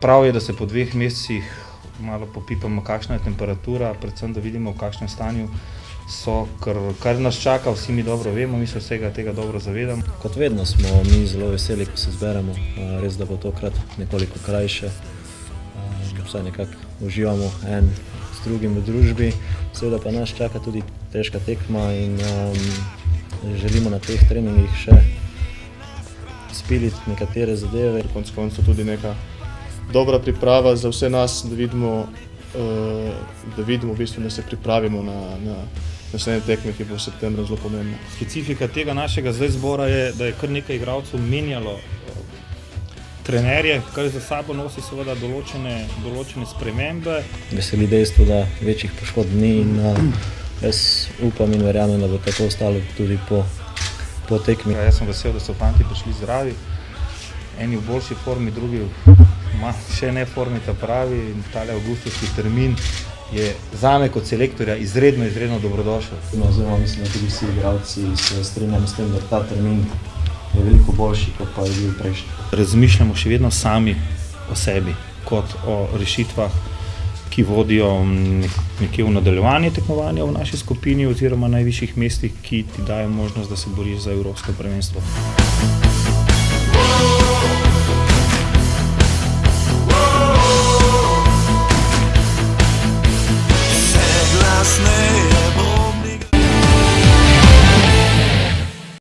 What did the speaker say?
Prav je, da se po 2 mesecih malo popipamo, kakšna je temperatura, predvsem da vidimo, v kakšnem stanju so, kar nas čaka, vsi mi dobro vemo, mi se vsega tega dobro zavedamo. Kot vedno smo mi zelo veseli, ko se zberemo, res da bo tokrat nekoliko krajše. Vsaj nekako uživamo en s drugim v družbi, seveda pa nas čaka tudi težka tekma in želimo na teh treningih še spiliti nekatere zadeve. Konec koncev tudi neka dobra priprava za vse nas, da vidimo v bistvu, da se pripravimo na naslednje tekme, ki bo v septembru zelo pomembna. Specifika tega našega zdaj zbora je, da je kar nekaj igralcev menjalo trenerje, kar za sabo nosi seveda določene spremembe. Veseli dejstvo, da večjih poškodb ni in jaz upam in verjamem, da bo tako ostalo tudi po tekmi. Jaz sem vesel, da so fanti prišli zdravi, eni v boljši formi, drugi še ne formi ta pravi in tale avgustovski termin je zame kot selektorja izredno dobrodošel. Oziroma mislim, da tudi vsi igralci se strinjamo s tem, da ta termin je veliko boljši, kot pa je bil prejšnji. Razmišljamo še vedno sami o sebi, kot o rešitvah, ki vodijo nekje v nadaljevanje tekmovanja v naši skupini oziroma najvišjih mestih, ki ti dajo možnost, da se boriš za evropsko prvenstvo.